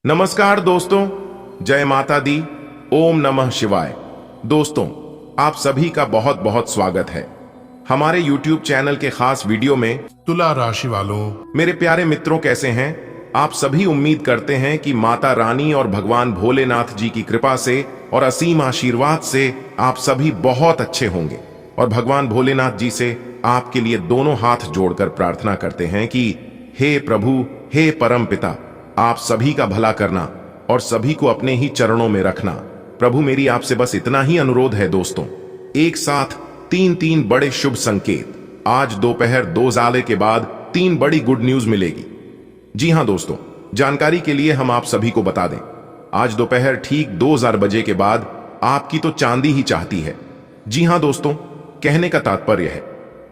नमस्कार दोस्तों, जय माता दी, ओम नमः शिवाय। दोस्तों, आप सभी का बहुत बहुत स्वागत है हमारे YouTube चैनल के खास वीडियो में। तुला राशि वालों, मेरे प्यारे मित्रों, कैसे हैं आप सभी? उम्मीद करते हैं कि माता रानी और भगवान भोलेनाथ जी की कृपा से और असीम आशीर्वाद से आप सभी बहुत अच्छे होंगे। और भगवान भोलेनाथ जी से आपके लिए दोनों हाथ जोड़कर प्रार्थना करते हैं कि हे प्रभु, हे परम पिता, आप सभी का भला करना और सभी को अपने ही चरणों में रखना। प्रभु, मेरी आपसे बस इतना ही अनुरोध है दोस्तों। एक साथ तीन बड़े शुभ संकेत। आज दोपहर 2 साल के बाद 3 बड़ी गुड न्यूज मिलेगी। जी हां दोस्तों, जानकारी के लिए हम आप सभी को बता दें, आज दोपहर ठीक 2000 बजे के बाद आपकी तो चांदी ही चाहती है। जी हां दोस्तों, कहने का तात्पर्य है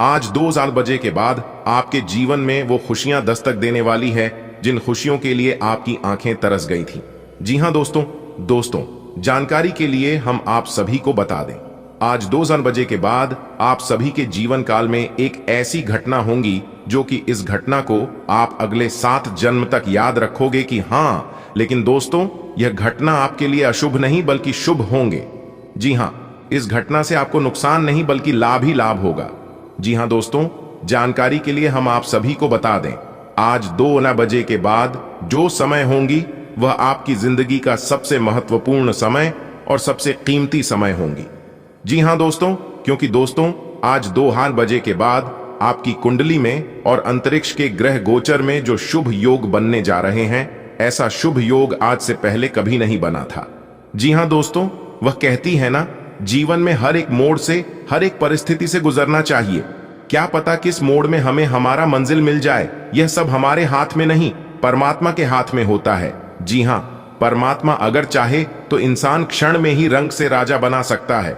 आज 2000 बजे के बाद आपके जीवन में वो खुशियां दस्तक देने वाली है जिन खुशियों के लिए आपकी आंखें तरस गई थी। जी हां दोस्तों, जानकारी के लिए हम आप सभी को बता दें, आज 2000 बजे के बाद आप सभी के जीवन काल में एक ऐसी घटना होंगी जो कि इस घटना को आप अगले 7 जन्म तक याद रखोगे कि हां, लेकिन दोस्तों यह घटना आपके लिए अशुभ नहीं बल्कि शुभ होंगे। जी हां, इस घटना से आपको नुकसान नहीं बल्कि लाभ ही लाभ होगा। जी हां दोस्तों, जानकारी के लिए हम आप सभी को बता दें, आज 2 बजे के बाद जो समय होंगी वह आपकी जिंदगी का सबसे महत्वपूर्ण समय और सबसे कीमती समय होंगी। जी हां दोस्तों, क्योंकि दोस्तों आज 2 बजे के बाद आपकी कुंडली में और अंतरिक्ष के ग्रह गोचर में जो शुभ योग बनने जा रहे हैं, ऐसा शुभ योग आज से पहले कभी नहीं बना था। जी हां दोस्तों, वह कहती है ना, जीवन में हर एक मोड़ से, हर एक परिस्थिति से गुजरना चाहिए। क्या पता किस मोड़ में हमें हमारा मंजिल मिल जाए। यह सब हमारे हाथ में नहीं, परमात्मा के हाथ में होता है। जी हां, परमात्मा अगर चाहे तो इंसान क्षण में ही रंग से राजा बना सकता है,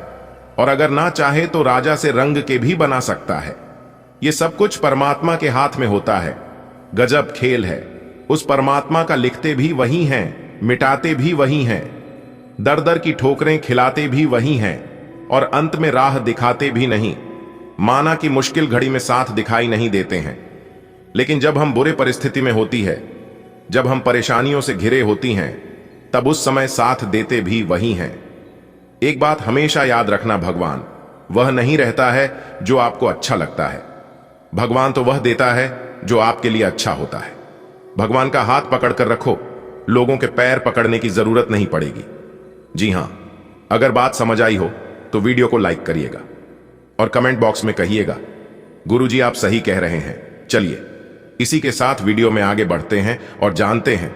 और अगर ना चाहे तो राजा से रंग के भी बना सकता है। यह सब कुछ परमात्मा के हाथ में होता है। गजब खेल है। उस परमात्मा का लिखते भी वही हैं, मिटाते भी वही हैं, दर दर की ठोकरें खिलाते भी वही हैं, और अंत में राह दिखाते भी नहीं। माना कि मुश्किल घड़ी में साथ दिखाई नहीं देते हैं, लेकिन जब हम बुरे परिस्थिति में होती है, जब हम परेशानियों से घिरे होती हैं, तब उस समय साथ देते भी वही हैं। एक बात हमेशा याद रखना, भगवान वह नहीं रहता है जो आपको अच्छा लगता है। भगवान तो वह देता है जो आपके लिए अच्छा होता है। भगवान का हाथ पकड़कर रखो, लोगों के पैर पकड़ने की जरूरत नहीं पड़ेगी। जी हां, अगर बात समझ आई हो तो वीडियो को लाइक करिएगा और कमेंट बॉक्स में कहिएगा, गुरुजी आप सही कह रहे हैं। चलिए इसी के साथ वीडियो में आगे बढ़ते हैं और जानते हैं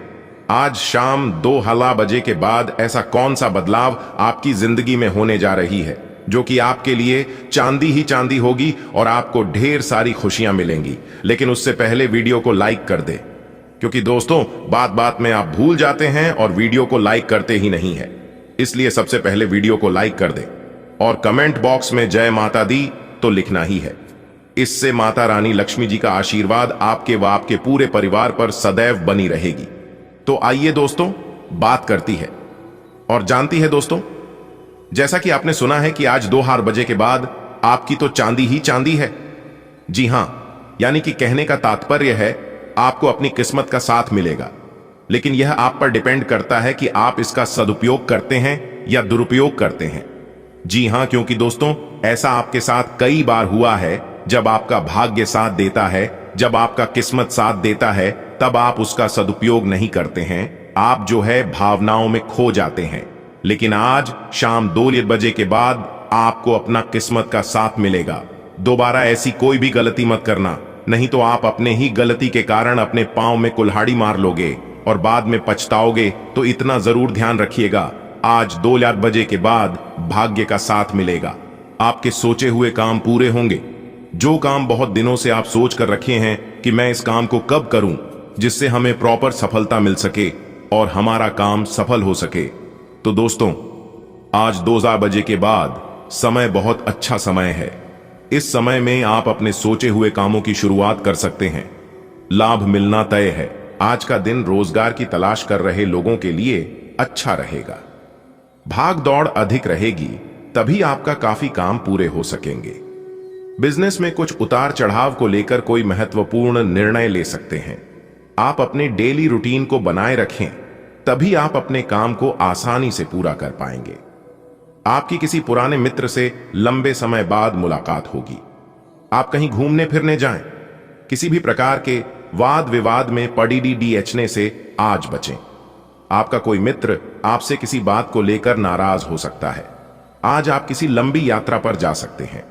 आज शाम 2 बजे के बाद ऐसा कौन सा बदलाव आपकी जिंदगी में होने जा रही है जो कि आपके लिए चांदी ही चांदी होगी और आपको ढेर सारी खुशियां मिलेंगी। लेकिन उससे पहले वीडियो को लाइक कर दे, क्योंकि दोस्तों बात बात में आप भूल जाते हैं और वीडियो को लाइक करते ही नहीं है। इसलिए सबसे पहले वीडियो को लाइक कर दे और कमेंट बॉक्स में जय माता दी तो लिखना ही है। इससे माता रानी लक्ष्मी जी का आशीर्वाद आपके व आपके पूरे परिवार पर सदैव बनी रहेगी। तो आइए दोस्तों, बात करती है और जानती है दोस्तों, जैसा कि आपने सुना है कि आज 2 बजे के बाद आपकी तो चांदी ही चांदी है। जी हां, यानी कि कहने का तात्पर्य है आपको अपनी किस्मत का साथ मिलेगा, लेकिन यह आप पर डिपेंड करता है कि आप इसका सदुपयोग करते हैं या दुरुपयोग करते हैं। जी हां, क्योंकि दोस्तों ऐसा आपके साथ कई बार हुआ है। जब आपका भाग्य साथ देता है, जब आपका किस्मत साथ देता है, तब आप उसका सदुपयोग नहीं करते हैं। आप जो है भावनाओं में खो जाते हैं। लेकिन आज शाम 2 बजे के बाद आपको अपना किस्मत का साथ मिलेगा। दोबारा ऐसी कोई भी गलती मत करना, नहीं तो आप अपने ही गलती के कारण अपने पांव में कुल्हाड़ी मार लोगे और बाद में पछताओगे। तो इतना जरूर ध्यान रखिएगा, आज 2 बजे के बाद भाग्य का साथ मिलेगा। आपके सोचे हुए काम पूरे होंगे। जो काम बहुत दिनों से आप सोच कर रखे हैं कि मैं इस काम को कब करूं जिससे हमें प्रॉपर सफलता मिल सके और हमारा काम सफल हो सके, तो दोस्तों आज 2 बजे के बाद समय बहुत अच्छा समय है। इस समय में आप अपने सोचे हुए कामों की शुरुआत कर सकते हैं। लाभ मिलना तय है। आज का दिन रोजगार की तलाश कर रहे लोगों के लिए अच्छा रहेगा। भाग दौड़ अधिक रहेगी, तभी आपका काफी काम पूरे हो सकेंगे। बिजनेस में कुछ उतार चढ़ाव को लेकर कोई महत्वपूर्ण निर्णय ले सकते हैं। आप अपने डेली रूटीन को बनाए रखें। तभी आप अपने काम को आसानी से पूरा कर पाएंगे। आपकी किसी पुराने मित्र से लंबे समय बाद मुलाकात होगी। आप कहीं घूमने फिरने जाएं। किसी भी प्रकार के वाद विवाद में पड़ीडीडीएचने से आज बचें। आपका कोई मित्र आपसे किसी बात को लेकर नाराज हो सकता है। आज आप किसी लंबी यात्रा पर जा सकते हैं।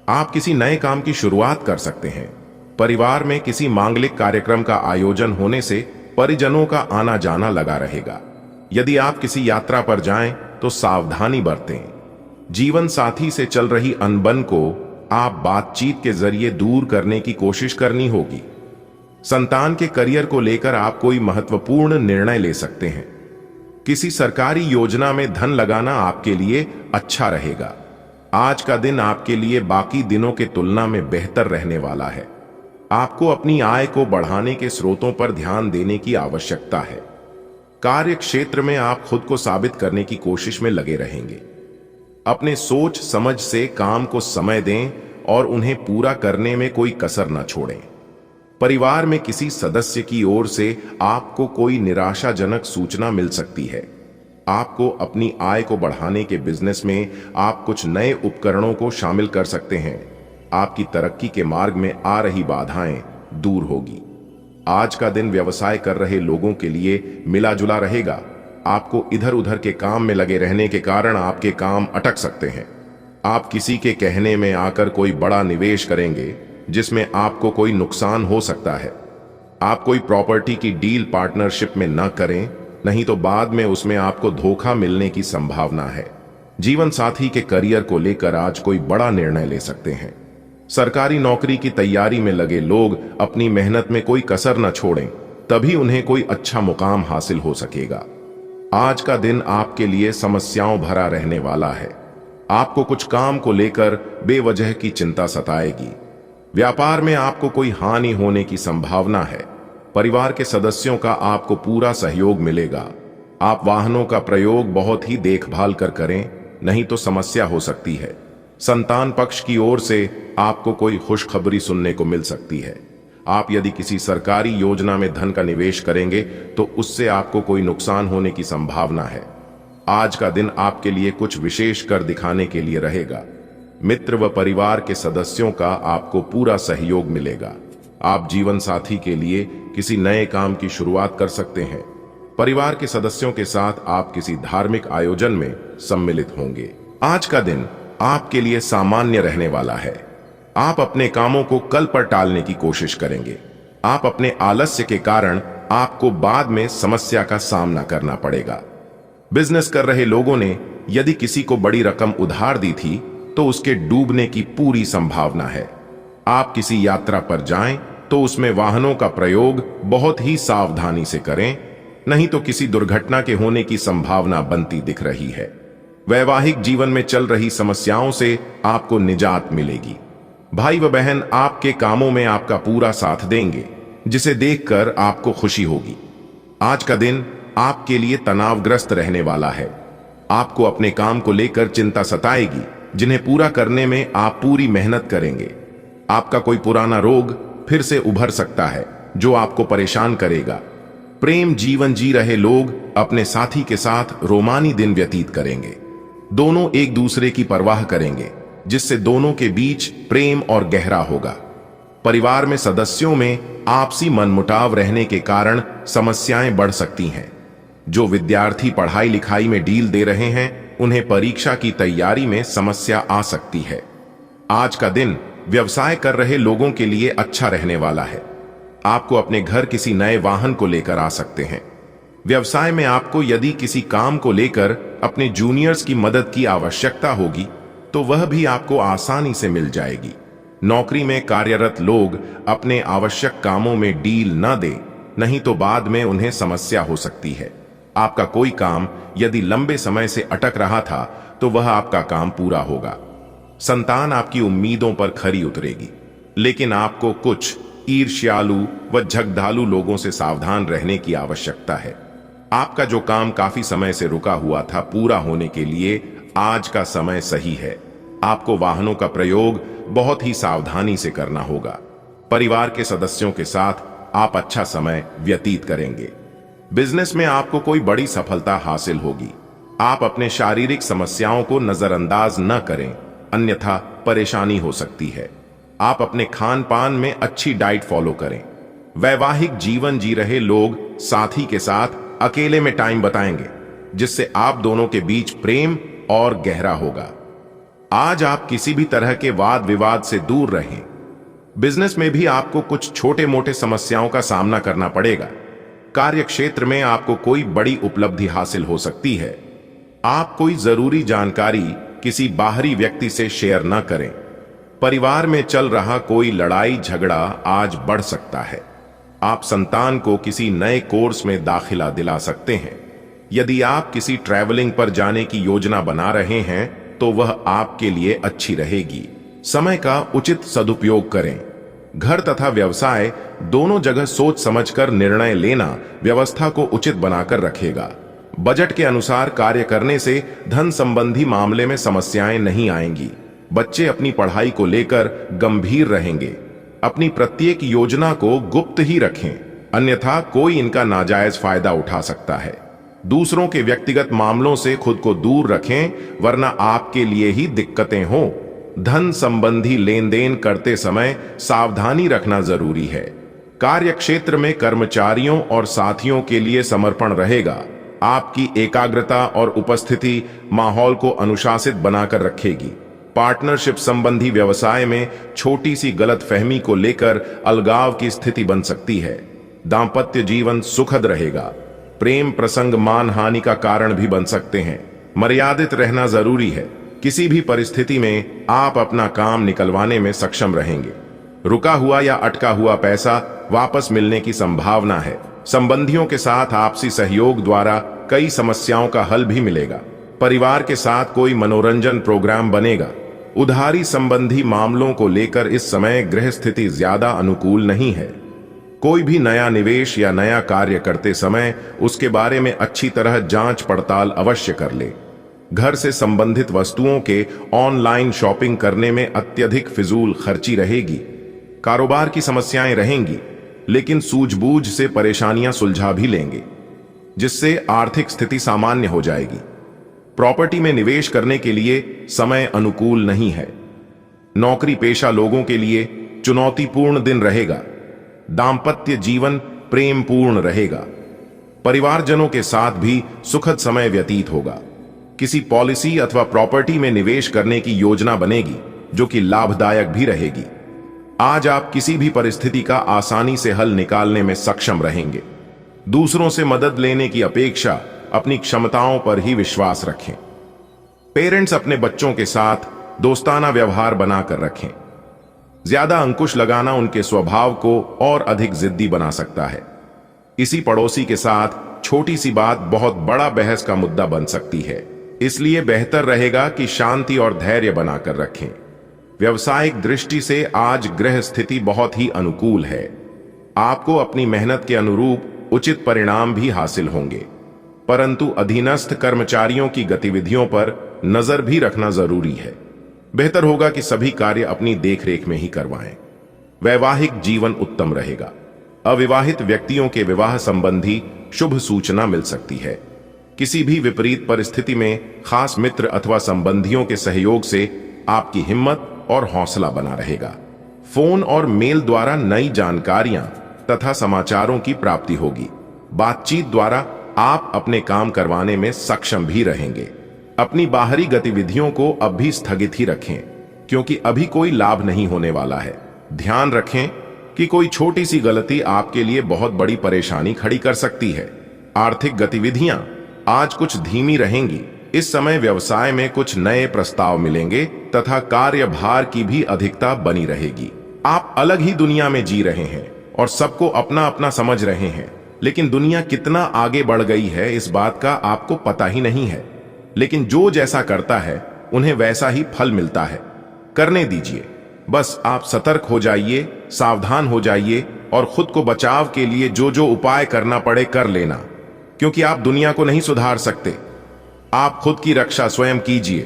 आप किसी नए काम की शुरुआत कर सकते हैं। परिवार में किसी मांगलिक कार्यक्रम का आयोजन होने से परिजनों का आना जाना लगा रहेगा। यदि आप किसी यात्रा पर जाएं तो सावधानी बरतें। जीवन साथी से चल रही अनबन को आप बातचीत के जरिए दूर करने की कोशिश करनी होगी। संतान के करियर को लेकर आप कोई महत्वपूर्ण निर्णय ले सकते हैं। किसी सरकारी योजना में धन लगाना आपके लिए अच्छा रहेगा। आज का दिन आपके लिए बाकी दिनों के तुलना में बेहतर रहने वाला है। आपको अपनी आय को बढ़ाने के स्रोतों पर ध्यान देने की आवश्यकता है। कार्य क्षेत्र में आप खुद को साबित करने की कोशिश में लगे रहेंगे। अपने सोच समझ से काम को समय दें और उन्हें पूरा करने में कोई कसर न छोड़ें। परिवार में किसी सदस्य की ओर से आपको कोई निराशाजनक सूचना मिल सकती है। आपको अपनी आय को बढ़ाने के बिजनेस में आप कुछ नए उपकरणों को शामिल कर सकते हैं। आपकी तरक्की के मार्ग में आ रही बाधाएं दूर होगी। आज का दिन व्यवसाय कर रहे लोगों के लिए मिला जुला रहेगा। आपको इधर उधर के काम में लगे रहने के कारण आपके काम अटक सकते हैं। आप किसी के कहने में आकर कोई बड़ा निवेश करेंगे जिसमें आपको कोई नुकसान हो सकता है। आप कोई प्रॉपर्टी की डील पार्टनरशिप में न करें, नहीं तो बाद में उसमें आपको धोखा मिलने की संभावना है। जीवन साथी के करियर को लेकर आज कोई बड़ा निर्णय ले सकते हैं। सरकारी नौकरी की तैयारी में लगे लोग अपनी मेहनत में कोई कसर न छोड़ें, तभी उन्हें कोई अच्छा मुकाम हासिल हो सकेगा। आज का दिन आपके लिए समस्याओं भरा रहने वाला है। आपको कुछ काम को लेकर बेवजह की चिंता सताएगी। व्यापार में आपको कोई हानि होने की संभावना है। परिवार के सदस्यों का आपको पूरा सहयोग मिलेगा। आप वाहनों का प्रयोग बहुत ही देखभाल कर करें, नहीं तो समस्या हो सकती है। संतान पक्ष की ओर से आपको कोई खुशखबरी सुनने को मिल सकती है। आप यदि किसी सरकारी योजना में धन का निवेश करेंगे तो उससे आपको कोई नुकसान होने की संभावना है। आज का दिन आपके लिए कुछ विशेष कर दिखाने के लिए रहेगा। मित्र व परिवार के सदस्यों का आपको पूरा सहयोग मिलेगा। आप जीवन साथी के लिए किसी नए काम की शुरुआत कर सकते हैं। परिवार के सदस्यों के साथ आप किसी धार्मिक आयोजन में सम्मिलित होंगे। आज का दिन आपके लिए सामान्य रहने वाला है। आप अपने कामों को कल पर टालने की कोशिश करेंगे। आप अपने आलस्य के कारण आपको बाद में समस्या का सामना करना पड़ेगा। बिजनेस कर रहे लोगों ने यदि किसी को बड़ी रकम उधार दी थी तो उसके डूबने की पूरी संभावना है। आप किसी यात्रा पर जाएं तो उसमें वाहनों का प्रयोग बहुत ही सावधानी से करें, नहीं तो किसी दुर्घटना के होने की संभावना बनती दिख रही है। वैवाहिक जीवन में चल रही समस्याओं से आपको निजात मिलेगी। भाई व बहन आपके कामों में आपका पूरा साथ देंगे, जिसे देखकर आपको खुशी होगी। आज का दिन आपके लिए तनावग्रस्त रहने वाला है। आपको अपने काम को लेकर चिंता सताएगी, जिन्हें पूरा करने में आप पूरी मेहनत करेंगे। आपका कोई पुराना रोग फिर से उभर सकता है जो आपको परेशान करेगा। प्रेम जीवन जी रहे लोग अपने साथी के साथ रोमानी दिन व्यतीत करेंगे। दोनों एक दूसरे की परवाह करेंगे, जिससे दोनों के बीच प्रेम और गहरा होगा। परिवार में सदस्यों में आपसी मनमुटाव रहने के कारण समस्याएं बढ़ सकती हैं। जो विद्यार्थी पढ़ाई लिखाई में ढील दे रहे हैं, उन्हें परीक्षा की तैयारी में समस्या आ सकती है। आज का दिन व्यवसाय कर रहे लोगों के लिए अच्छा रहने वाला है। आपको अपने घर किसी नए वाहन को लेकर आ सकते हैं। व्यवसाय में आपको यदि किसी काम को लेकर अपने जूनियर्स की मदद की आवश्यकता होगी तो वह भी आपको आसानी से मिल जाएगी। नौकरी में कार्यरत लोग अपने आवश्यक कामों में डील न दें, नहीं तो बाद में उन्हें समस्या हो सकती है। आपका कोई काम यदि लंबे समय से अटक रहा था तो वह आपका काम पूरा होगा। संतान आपकी उम्मीदों पर खरी उतरेगी, लेकिन आपको कुछ ईर्ष्यालु व झगड़ालू लोगों से सावधान रहने की आवश्यकता है। आपका जो काम काफी समय से रुका हुआ था, पूरा होने के लिए आज का समय सही है। आपको वाहनों का प्रयोग बहुत ही सावधानी से करना होगा। परिवार के सदस्यों के साथ आप अच्छा समय व्यतीत करेंगे। बिजनेस में आपको कोई बड़ी सफलता हासिल होगी। आप अपने शारीरिक समस्याओं को नजरअंदाज न करें, अन्यथा परेशानी हो सकती है। आप अपने खान पान में अच्छी डाइट फॉलो करें। वैवाहिक जीवन जी रहे लोग साथी के साथ अकेले में टाइम बताएंगे, जिससे आप दोनों के बीच प्रेम और गहरा होगा। आज आप किसी भी तरह के वाद विवाद से दूर रहें। बिजनेस में भी आपको कुछ छोटे मोटे समस्याओं का सामना करना पड़ेगा। कार्य क्षेत्र में आपको कोई बड़ी उपलब्धि हासिल हो सकती है। आप कोई जरूरी जानकारी किसी बाहरी व्यक्ति से शेयर न करें। परिवार में चल रहा कोई लड़ाई झगड़ा आज बढ़ सकता है। आप संतान को किसी नए कोर्स में दाखिला दिला सकते हैं। यदि आप किसी ट्रैवलिंग पर जाने की योजना बना रहे हैं तो वह आपके लिए अच्छी रहेगी। समय का उचित सदुपयोग करें। घर तथा व्यवसाय दोनों जगह सोच समझकर निर्णय लेना व्यवस्था को उचित बनाकर रखेगा। बजट के अनुसार कार्य करने से धन संबंधी मामले में समस्याएं नहीं आएंगी। बच्चे अपनी पढ़ाई को लेकर गंभीर रहेंगे। अपनी प्रत्येक योजना को गुप्त ही रखें, अन्यथा कोई इनका नाजायज फायदा उठा सकता है। दूसरों के व्यक्तिगत मामलों से खुद को दूर रखें, वरना आपके लिए ही दिक्कतें हों। धन संबंधी लेन देन करते समय सावधानी रखना जरूरी है। कार्य क्षेत्र में कर्मचारियों और साथियों के लिए समर्पण रहेगा। आपकी एकाग्रता और उपस्थिति माहौल को अनुशासित बनाकर रखेगी। पार्टनरशिप संबंधी व्यवसाय में छोटी सी गलतफहमी को लेकर अलगाव की स्थिति बन सकती है। दांपत्य जीवन सुखद रहेगा। प्रेम प्रसंग मानहानि का कारण भी बन सकते हैं। मर्यादित रहना जरूरी है। किसी भी परिस्थिति में आप अपना काम निकलवाने में सक्षम रहेंगे। रुका हुआ या अटका हुआ पैसा वापस मिलने की संभावना है। संबंधियों के साथ आपसी सहयोग द्वारा कई समस्याओं का हल भी मिलेगा। परिवार के साथ कोई मनोरंजन प्रोग्राम बनेगा। उधारी संबंधी मामलों को लेकर इस समय गृह स्थिति ज्यादा अनुकूल नहीं है। कोई भी नया निवेश या नया कार्य करते समय उसके बारे में अच्छी तरह जांच पड़ताल अवश्य कर ले। घर से संबंधित वस्तुओं के ऑनलाइन शॉपिंग करने में अत्यधिक फिजूल खर्ची रहेगी। कारोबार की समस्याएं रहेंगी, लेकिन सूझबूझ से परेशानियां सुलझा भी लेंगे, जिससे आर्थिक स्थिति सामान्य हो जाएगी। प्रॉपर्टी में निवेश करने के लिए समय अनुकूल नहीं है। नौकरी पेशा लोगों के लिए चुनौतीपूर्ण दिन रहेगा। दांपत्य जीवन प्रेमपूर्ण रहेगा। परिवारजनों के साथ भी सुखद समय व्यतीत होगा। किसी पॉलिसी अथवा प्रॉपर्टी में निवेश करने की योजना बनेगी, जो कि लाभदायक भी रहेगी। आज आप किसी भी परिस्थिति का आसानी से हल निकालने में सक्षम रहेंगे। दूसरों से मदद लेने की अपेक्षा अपनी क्षमताओं पर ही विश्वास रखें। पेरेंट्स अपने बच्चों के साथ दोस्ताना व्यवहार बनाकर रखें। ज्यादा अंकुश लगाना उनके स्वभाव को और अधिक जिद्दी बना सकता है। इसी पड़ोसी के साथ छोटी सी बात बहुत बड़ा बहस का मुद्दा बन सकती है। इसलिए बेहतर रहेगा कि शांति और धैर्य बनाकर रखें। व्यवसायिक दृष्टि से आज ग्रह स्थिति बहुत ही अनुकूल है। आपको अपनी मेहनत के अनुरूप उचित परिणाम भी हासिल होंगे, परंतु अधीनस्थ कर्मचारियों की गतिविधियों पर नजर भी रखना जरूरी है। बेहतर होगा कि सभी कार्य अपनी देखरेख में ही करवाएं। वैवाहिक जीवन उत्तम रहेगा। अविवाहित व्यक्तियों के विवाह संबंधी शुभ सूचना मिल सकती है। किसी भी विपरीत परिस्थिति में खास मित्र अथवा संबंधियों के सहयोग से आपकी हिम्मत और हौसला बना रहेगा। फोन और मेल द्वारा नई जानकारियां तथा समाचारों की प्राप्ति होगी। बातचीत द्वारा आप अपने काम करवाने में सक्षम भी रहेंगे। अपनी बाहरी गतिविधियों को अब भी स्थगित ही रखें, क्योंकि अभी कोई लाभ नहीं होने वाला है। ध्यान रखें कि कोई छोटी सी गलती आपके लिए बहुत बड़ी परेशानी खड़ी कर सकती है। आर्थिक गतिविधियां आज कुछ धीमी रहेंगी। इस समय व्यवसाय में कुछ नए प्रस्ताव मिलेंगे तथा कार्यभार की भी अधिकता बनी रहेगी। आप अलग ही दुनिया में जी रहे हैं और सबको अपना अपना समझ रहे हैं, लेकिन दुनिया कितना आगे बढ़ गई है इस बात का आपको पता ही नहीं है। लेकिन जो जैसा करता है उन्हें वैसा ही फल मिलता है। करने दीजिए। बस आप सतर्क हो जाइए, सावधान हो जाइए और खुद को बचाव के लिए जो जो उपाय करना पड़े कर लेना, क्योंकि आप दुनिया को नहीं सुधार सकते। आप खुद की रक्षा स्वयं कीजिए।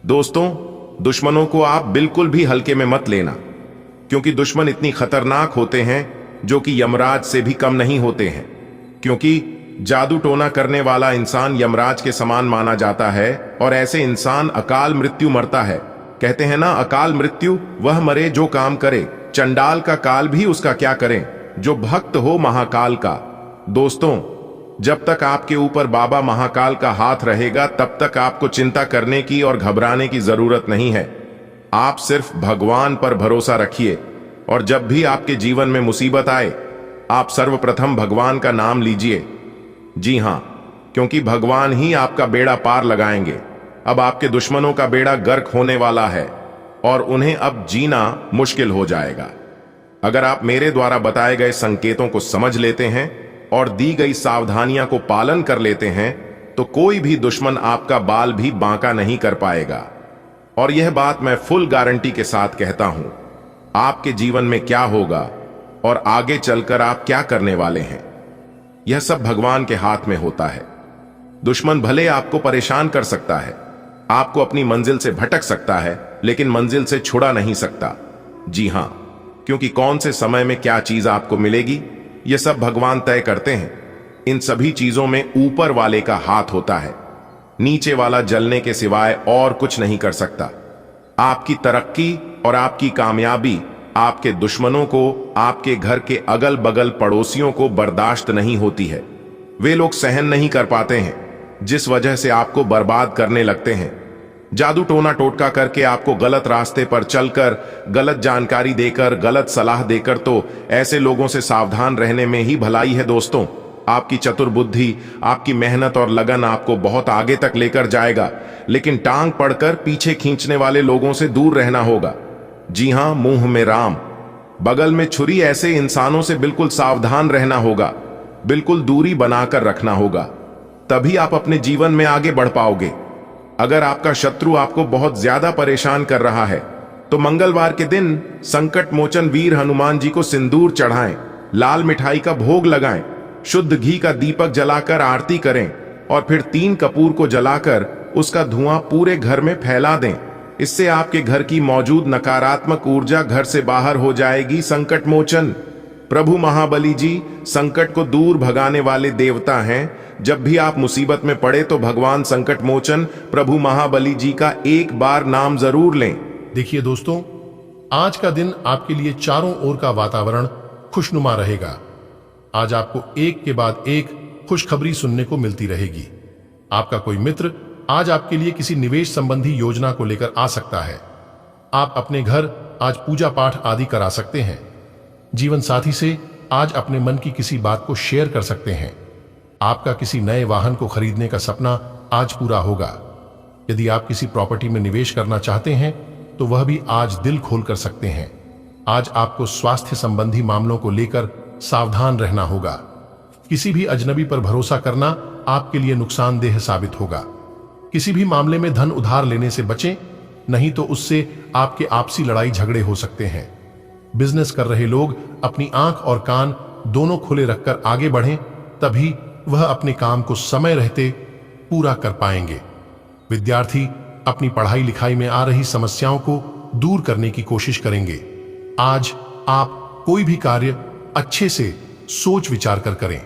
दोस्तों, दुश्मनों को आप बिल्कुल भी हल्के में मत लेना, क्योंकि दुश्मन इतनी खतरनाक होते हैं जो कि यमराज से भी कम नहीं होते हैं, क्योंकि जादू टोना करने वाला इंसान यमराज के समान माना जाता है और ऐसे इंसान अकाल मृत्यु मरता है। कहते हैं ना, अकाल मृत्यु वह मरे जो काम करे, चंडाल का काल भी उसका क्या करे, जो भक्त हो महाकाल का। दोस्तों, जब तक आपके ऊपर बाबा महाकाल का हाथ रहेगा तब तक आपको चिंता करने की और घबराने की जरूरत नहीं है। आप सिर्फ भगवान पर भरोसा रखिए और जब भी आपके जीवन में मुसीबत आए आप सर्वप्रथम भगवान का नाम लीजिए। जी हां, क्योंकि भगवान ही आपका बेड़ा पार लगाएंगे। अब आपके दुश्मनों का बेड़ा गर्क होने वाला है और उन्हें अब जीना मुश्किल हो जाएगा। अगर आप मेरे द्वारा बताए गए संकेतों को समझ लेते हैं और दी गई सावधानियां को पालन कर लेते हैं तो कोई भी दुश्मन आपका बाल भी बांका नहीं कर पाएगा। और यह बात मैं फुल गारंटी के साथ कहता हूं। आपके जीवन में क्या होगा और आगे चलकर आप क्या करने वाले हैं, यह सब भगवान के हाथ में होता है। दुश्मन भले आपको परेशान कर सकता है, आपको अपनी मंजिल से भटक सकता है, लेकिन मंजिल से छुड़ा नहीं सकता। जी हां, क्योंकि कौन से समय में क्या चीज आपको मिलेगी यह सब भगवान तय करते हैं। इन सभी चीजों में ऊपर वाले का हाथ होता है। नीचे वाला जलने के सिवाय और कुछ नहीं कर सकता। आपकी तरक्की और आपकी कामयाबी आपके दुश्मनों को, आपके घर के अगल बगल पड़ोसियों को बर्दाश्त नहीं होती है। वे लोग सहन नहीं कर पाते हैं, जिस वजह से आपको बर्बाद करने लगते हैं। जादू टोना टोटका करके आपको गलत रास्ते पर चलकर, गलत जानकारी देकर, गलत सलाह देकर, तो ऐसे लोगों से सावधान रहने में ही भलाई है। दोस्तों, आपकी चतुर बुद्धि, आपकी मेहनत और लगन आपको बहुत आगे तक लेकर जाएगा, लेकिन टांग पड़कर पीछे खींचने वाले लोगों से दूर रहना होगा। जी हां, मुंह में राम बगल में छुरी, ऐसे इंसानों से बिल्कुल सावधान रहना होगा, बिल्कुल दूरी बनाकर रखना होगा, तभी आप अपने जीवन में आगे बढ़ पाओगे। अगर आपका शत्रु आपको बहुत ज्यादा परेशान कर रहा है तो मंगलवार के दिन संकट मोचन वीर हनुमान जी को सिंदूर चढ़ाएं, लाल मिठाई का भोग लगाएं, शुद्ध घी का दीपक जलाकर आरती करें और फिर 3 कपूर को जलाकर उसका धुआं पूरे घर में फैला दें। इससे आपके घर की मौजूद नकारात्मक ऊर्जा घर से बाहर हो जाएगी। संकट मोचन प्रभु महाबली जी संकट को दूर भगाने वाले देवता हैं। जब भी आप मुसीबत में पड़े तो भगवान संकट मोचन प्रभु महाबली जी का एक बार नाम जरूर लें। देखिए दोस्तों, आज का दिन आपके लिए चारों ओर का वातावरण खुशनुमा रहेगा। आज आपको एक के बाद एक खुशखबरी सुनने को मिलती रहेगी। आपका कोई मित्र आज आपके लिए किसी निवेश संबंधी योजना को लेकर आ सकता है। आप अपने घर आज पूजा पाठ आदि करा सकते हैं। जीवन साथी से आज अपने मन की किसी बात को शेयर कर सकते हैं। आपका किसी नए वाहन को खरीदने का सपना आज पूरा होगा। यदि आप किसी प्रॉपर्टी में निवेश करना चाहते हैं तो वह भी आज दिल खोल कर सकते हैं। आज आपको स्वास्थ्य संबंधी मामलों को लेकर सावधान रहना होगा। किसी भी अजनबी पर भरोसा करना आपके लिए नुकसानदेह साबित होगा। किसी भी मामले में धन उधार लेने से बचें, नहीं तो उससे आपके आपसी लड़ाई झगड़े हो सकते हैं। बिजनेस कर रहे लोग अपनी आंख और कान दोनों खुले रखकर आगे बढ़ें, तभी वह अपने काम को समय रहते पूरा कर पाएंगे। विद्यार्थी अपनी पढ़ाई लिखाई में आ रही समस्याओं को दूर करने की कोशिश करेंगे। आज आप कोई भी कार्य अच्छे से सोच विचार कर करें।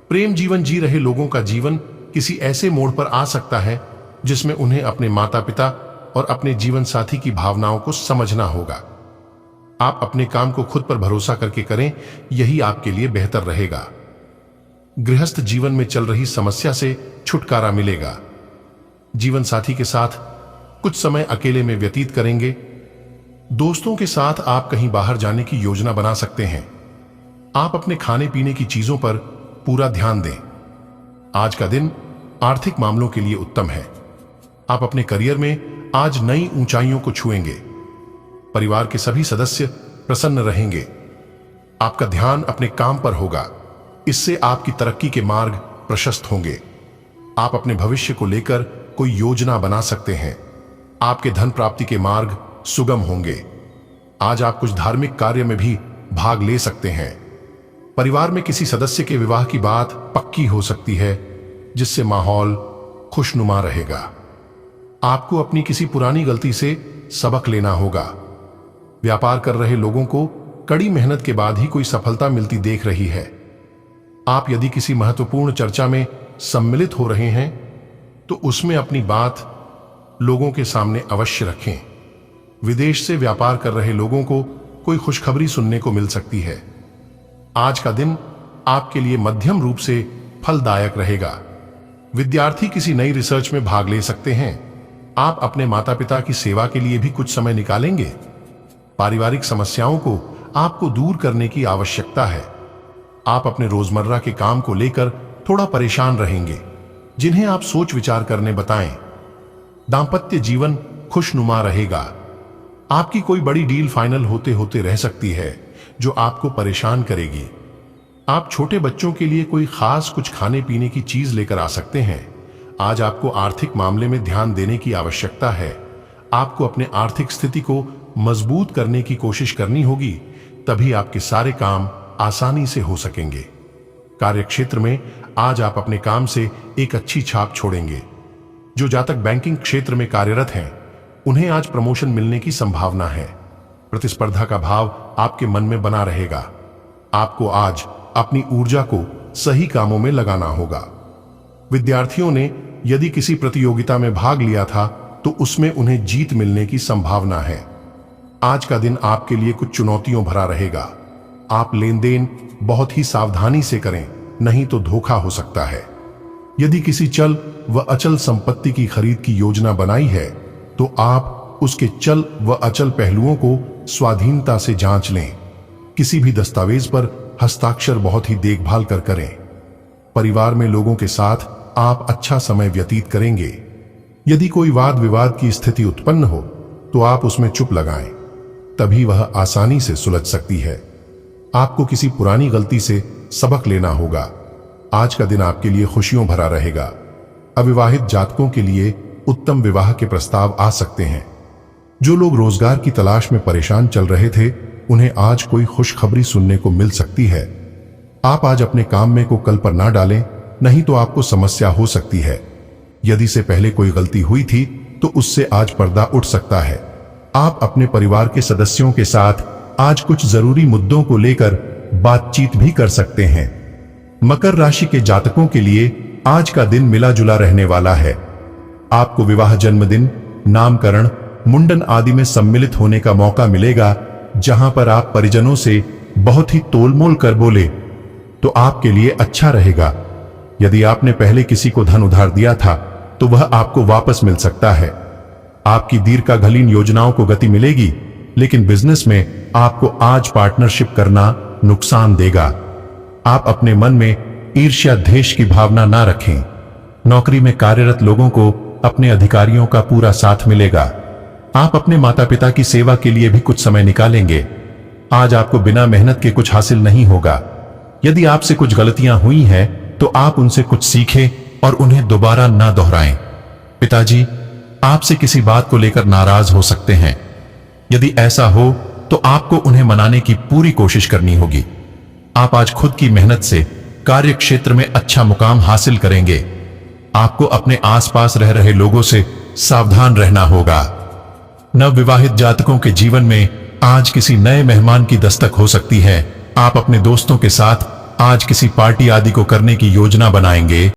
प्रेम जीवन जी रहे लोगों का जीवन किसी ऐसे मोड़ पर आ सकता है जिसमें उन्हें अपने माता पिता और अपने जीवन साथी की भावनाओं को समझना होगा। आप अपने काम को खुद पर भरोसा करके करें, यही आपके लिए बेहतर रहेगा। गृहस्थ जीवन में चल रही समस्या से छुटकारा मिलेगा। जीवन साथी के साथ कुछ समय अकेले में व्यतीत करेंगे। दोस्तों के साथ आप कहीं बाहर जाने की योजना बना सकते हैं। आप अपने खाने पीने की चीजों पर पूरा ध्यान दें। आज का दिन आर्थिक मामलों के लिए उत्तम है। आप अपने करियर में आज नई ऊंचाइयों को छुएंगे। परिवार के सभी सदस्य प्रसन्न रहेंगे। आपका ध्यान अपने काम पर होगा। इससे आपकी तरक्की के मार्ग प्रशस्त होंगे। आप अपने भविष्य को लेकर कोई योजना बना सकते हैं। आपके धन प्राप्ति के मार्ग सुगम होंगे। आज आप कुछ धार्मिक कार्य में भी भाग ले सकते हैं। परिवार में किसी सदस्य के विवाह की बात पक्की हो सकती है, जिससे माहौल खुशनुमा रहेगा। आपको अपनी किसी पुरानी गलती से सबक लेना होगा। व्यापार कर रहे लोगों को कड़ी मेहनत के बाद ही कोई सफलता मिलती देख रही है। आप यदि किसी महत्वपूर्ण चर्चा में सम्मिलित हो रहे हैं तो उसमें अपनी बात लोगों के सामने अवश्य रखें। विदेश से व्यापार कर रहे लोगों को कोई खुशखबरी सुनने को मिल सकती है। आज का दिन आपके लिए मध्यम रूप से फलदायक रहेगा। विद्यार्थी किसी नई रिसर्च में भाग ले सकते हैं। आप अपने माता पिता की सेवा के लिए भी कुछ समय निकालेंगे। पारिवारिक समस्याओं को आपको दूर करने की आवश्यकता है। आप अपने रोजमर्रा के काम को लेकर थोड़ा परेशान रहेंगे, जिन्हें आप सोच विचार करने बताएं। दांपत्य जीवन खुशनुमा रहेगा। आपकी कोई बड़ी डील फाइनल होते होते रह सकती है जो आपको परेशान करेगी। आप छोटे बच्चों के लिए कोई खास कुछ खाने पीने की चीज लेकर आ सकते हैं। आज आपको आर्थिक मामले में ध्यान देने की आवश्यकता है। आपको अपने आर्थिक स्थिति को मजबूत करने की कोशिश करनी होगी, तभी आपके सारे काम आसानी से हो सकेंगे। कार्यक्षेत्र में आज आप अपने काम से एक अच्छी छाप छोड़ेंगे। जो जातक बैंकिंग क्षेत्र में कार्यरत हैं, उन्हें आज प्रमोशन मिलने की संभावना है। प्रतिस्पर्धा का भाव आपके मन में बना रहेगा। आपको आज अपनी ऊर्जा को सही कामों में लगाना होगा। विद्यार्थियों ने यदि किसी प्रतियोगिता में भाग लिया था तो उसमें उन्हें जीत मिलने की संभावना है। आज का दिन आपके लिए कुछ चुनौतियों भरा रहेगा। आप लेन देन बहुत ही सावधानी से करें, नहीं तो धोखा हो सकता है। यदि किसी चल व अचल संपत्ति की खरीद की योजना बनाई है तो आप उसके चल व अचल पहलुओं को स्वाधीनता से जांच लें। किसी भी दस्तावेज पर हस्ताक्षर बहुत ही देखभाल कर करें। परिवार में लोगों के साथ आप अच्छा समय व्यतीत करेंगे। यदि कोई वाद विवाद की स्थिति उत्पन्न हो तो आप उसमें चुप लगाएं, तभी वह आसानी से सुलझ सकती है। आपको किसी पुरानी गलती से सबक लेना होगा। आज का दिन आपके लिए खुशियों भरा रहेगा। अविवाहित जातकों के लिए उत्तम विवाह के प्रस्ताव आ सकते हैं। जो लोग रोजगार की तलाश में परेशान चल रहे थे, उन्हें आज कोई खुशखबरी सुनने को मिल सकती है। आप आज अपने काम में को कल पर ना डालें, नहीं तो आपको समस्या हो सकती है। यदि से पहले कोई गलती हुई थी तो उससे आज पर्दा उठ सकता है। आप अपने परिवार के सदस्यों के साथ आज कुछ जरूरी मुद्दों को लेकर बातचीत भी कर सकते हैं। मकर राशि के जातकों के लिए आज का दिन मिला जुला रहने वाला है। आपको विवाह, जन्मदिन, नामकरण, मुंडन आदि में सम्मिलित होने का मौका मिलेगा, जहां पर आप परिजनों से बहुत ही तोलमोल कर बोले तो आपके लिए अच्छा रहेगा। यदि आपने पहले किसी को धन उधार दिया था तो वह आपको वापस मिल सकता है। आपकी दीर्घकालीन योजनाओं को गति मिलेगी, लेकिन बिजनेस में आपको आज पार्टनरशिप करना नुकसान देगा। आप अपने मन में ईर्ष्या द्वेष की भावना ना रखें। नौकरी में कार्यरत लोगों को अपने अधिकारियों का पूरा साथ मिलेगा। आप अपने माता पिता की सेवा के लिए भी कुछ समय निकालेंगे। आज आपको बिना मेहनत के कुछ हासिल नहीं होगा। यदि आपसे कुछ गलतियां हुई हैं तो आप उनसे कुछ सीखें और उन्हें दोबारा ना दोहराएं। पिताजी आपसे किसी बात को लेकर नाराज हो सकते हैं। यदि ऐसा हो तो आपको उन्हें मनाने की पूरी कोशिश करनी होगी। आप आज खुद की मेहनत से कार्य क्षेत्र में अच्छा मुकाम हासिल करेंगे। आपको अपने आसपास रह रहे लोगों से सावधान रहना होगा। नवविवाहित जातकों के जीवन में आज किसी नए मेहमान की दस्तक हो सकती है। आप अपने दोस्तों के साथ आज किसी पार्टी आदि को करने की योजना बनाएंगे।